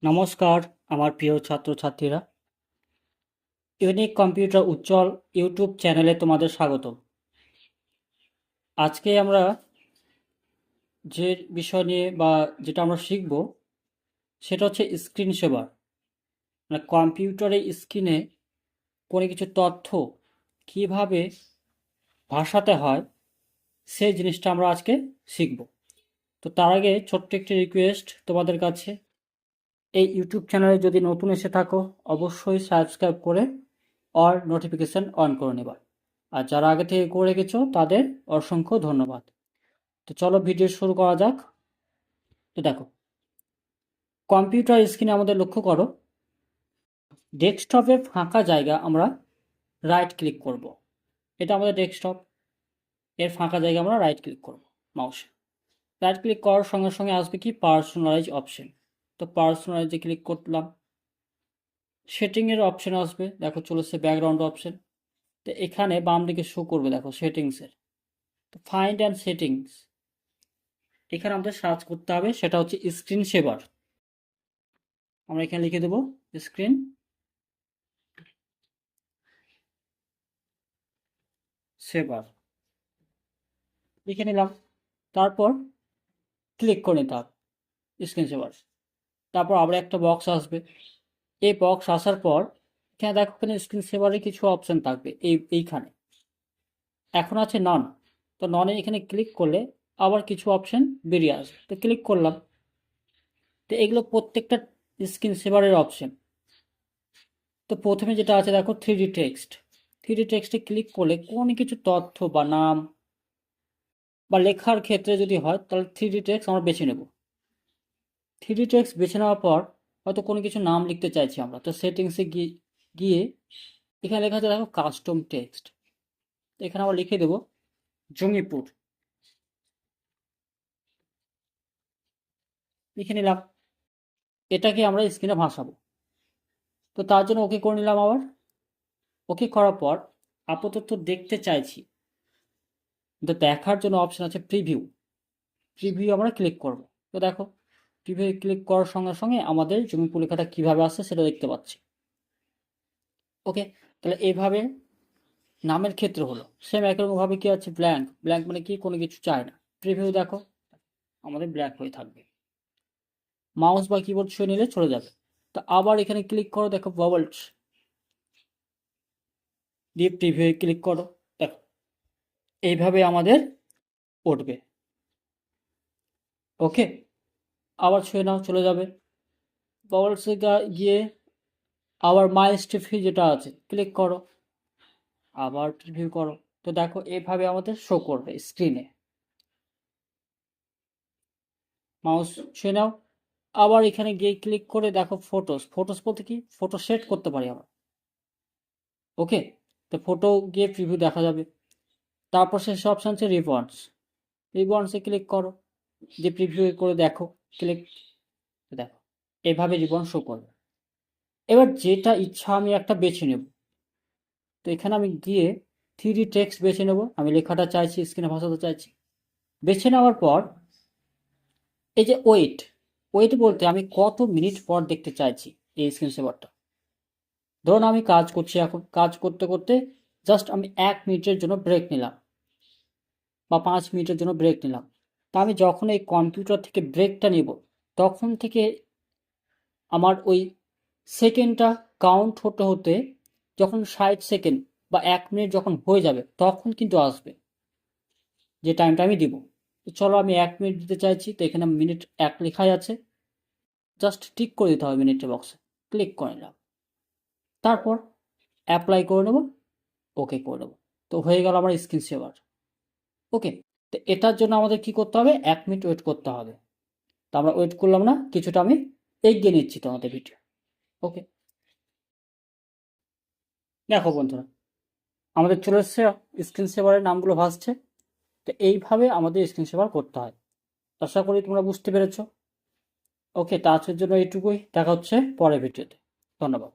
নমস্কার আমার প্রিয় ছাত্রছাত্রীরা, ইউনিক কম্পিউটার উজ্জ্বল ইউটিউব চ্যানেলে তোমাদের স্বাগত। আজকে আমরা যে বিষয় নিয়ে বা যেটা আমরা শিখব সেটা হচ্ছে স্ক্রিন সেভার। মানে কম্পিউটারের স্ক্রিনে কোনো কিছু তথ্য কিভাবে ভাসাতে হয় সেই জিনিসটা আমরা আজকে শিখব। তো তার আগে ছোট্ট একটি রিকোয়েস্ট তোমাদের কাছে, এই ইউটিউব চ্যানেলে যদি নতুন এসে থাকো অবশ্যই সাবস্ক্রাইব করে আর নোটিফিকেশান অন করে নেবা। আর যারা আগে থেকে করে রেখেছো তাদের অসংখ্য ধন্যবাদ। তো চলো ভিডিও শুরু করা যাক। তো দেখো, কম্পিউটার স্ক্রিনে আমাদের লক্ষ্য করো, ডেস্কটপে ফাঁকা জায়গা আমরা রাইট ক্লিক করব। এটা আমাদের ডেস্কটপ, এর ফাঁকা জায়গা আমরা রাইট ক্লিক করব মাউসে। রাইট ক্লিক করার সঙ্গে সঙ্গে আসবে কি পার্সোনালাইজ অপশন। তো পার্সোনালাইজে ক্লিক করলাম, সেটিংয়ের অপশন আসবে, দেখো চলেছে ব্যাকগ্রাউন্ড অপশন। তো এখানে বাম দিকে শো করবে দেখো সেটিংসের। তো ফাইন্ড অ্যান্ড সেটিংস, এখানে আমাদের সার্চ করতে হবে, সেটা হচ্ছে স্ক্রিন সেভার। আমরা এখানে লিখে দেব স্ক্রিন সেভার, লিখে নিলাম। তারপর ক্লিক করে নিতে হবে স্ক্রিন সেভার। তারপর আবার একটা বক্স আসবে। এই বক্স আসার পর এখানে দেখো, এখানে স্ক্রিন সেভারের কিছু অপশন থাকবে এইখানে। এখন আছে নন। তো ননে এখানে ক্লিক করলে আবার কিছু অপশন বেরিয়ে আসবে। তো ক্লিক করলাম। তো এগুলো প্রত্যেকটা স্ক্রিন সেভারের অপশন। তো প্রথমে যেটা আছে দেখো থ্রি টেক্সট। থ্রি টেক্সটে ক্লিক করলে কোনো কিছু তথ্য বা নাম বা লেখার ক্ষেত্রে যদি হয় তাহলে থ্রি টেক্সট আমরা বেছে নেব। থ্রি টেক্সট বেছে নেওয়ার পর হয়তো কোনো কিছু নাম লিখতে চাইছি আমরা, তো সেটিংসে গিয়ে এখানে লেখা আছে দেখো কাস্টম টেক্সট। এখানে আমরা লিখে দেবো জঙ্গিপুর, লিখে নিলাম। এটাকে আমরা স্ক্রিনে ভাসাবো। তো তার জন্য ওকে করে নিলাম আবার। ওকে করার পর আপাতত দেখতে চাইছি, তো দেখার জন্য অপশন আছে প্রিভিউ। প্রিভিউ আমরা ক্লিক করব। তো দেখো, প্রিভিউ ক্লিক করার সঙ্গে সঙ্গে আমাদের জঙ্গিপুর লেখাটা কীভাবে আসছে সেটা দেখতে পাচ্ছি। ওকে, তাহলে এইভাবে নামের ক্ষেত্রে হলো সেম একরকমভাবে কি আছে ব্ল্যাঙ্ক। ব্ল্যাঙ্ক মানে কি, কোনো কিছু চায় না। প্রিভিউ দেখো আমাদের ব্ল্যাঙ্ক হয়ে থাকবে, মাউস বা কিবোর্ড ছুঁয়ে নিলে চলে যাবে। তো আবার এখানে ক্লিক করো, দেখো বাবলস, দিয়ে প্রিভিউ ক্লিক করো, দেখো এইভাবে আমাদের উঠবে। ওকে, আবার ছুঁয়ে নাও, চলে যাবে। বাবলসে গিয়ে আবার মাই স্টিফি যেটা আছে ক্লিক করো, আবার প্রিভিউ করো। তো দেখো এইভাবে আমাদের শো করবে স্ক্রিনে। মাউস ছুঁয়ে নাও, আবার এখানে গিয়ে ক্লিক করে দেখো ফটোস। ফটোস বলতে কি, ফটো সেট করতে পারি আমরা। ওকে, তো ফটো গিয়ে প্রিভিউ দেখা যাবে। তারপর শেষ অপশান হচ্ছে রিবন্স। রিবন্সে ক্লিক করো, যে প্রিভিউ করে দেখো, ক্লিক, দেখো এভাবে রিবন শো করবে। এবার যেটা ইচ্ছা আমি একটা বেছে নেব। তো এখানে আমি গিয়ে থ্রি টেক্সট বেছে নেব, আমি লেখাটা চাইছি স্ক্রিনে ভাষাতে চাইছি। বেছে নেওয়ার পর এই যে ওয়েট, ওয়েট বলতে আমি কত মিনিট পর দেখতে চাইছি এই স্ক্রিন সেভারটা। ধরুন আমি কাজ করছি, এখন কাজ করতে করতে জাস্ট আমি 1 মিনিটের জন্য ব্রেক নিলাম বা 5 মিনিটের জন্য ব্রেক নিলাম। তা আমি যখন এই কম্পিউটার থেকে ব্রেকটা নিব তখন থেকে আমার ওই সেকেন্ডটা কাউন্ট হতে হতে যখন 60 সেকেন্ড বা 1 মিনিট যখন হয়ে যাবে তখন কিন্তু আসবে যে টাইমটা আমি দিব। তো চলো আমি 1 মিনিট দিতে চাইছি, তো এখানে মিনিট 1 লেখাই আছে, জাস্ট টিক করে দিতে হবে মিনিটের বক্সে, ক্লিক করে নিলাম। তারপর অ্যাপ্লাই করে নেব, ওকে করে নেব। তো হয়ে গেল আমার স্ক্রিন সেভার। ওকে, তো এটার জন্য আমাদের কি করতে হবে, 1 মিনিট ওয়েট করতে হবে। তো আমরা ওয়েট করলাম না, কিছুটা আমি এগিয়ে নিচ্ছি তোমাদের ভিডিও। ওকে, দেখো বন্ধুরা আমাদের চলে এসছে স্ক্রিন সেভারের নামগুলো ভাসছে। তো এইভাবে আমাদের স্ক্রিন সেভার করতে হয়। আশা করি তোমরা বুঝতে পেরেছো। ওকে, তো আজকের জন্য এইটুকুই, দেখা হচ্ছে পরের ভিডিওতে। ধন্যবাদ।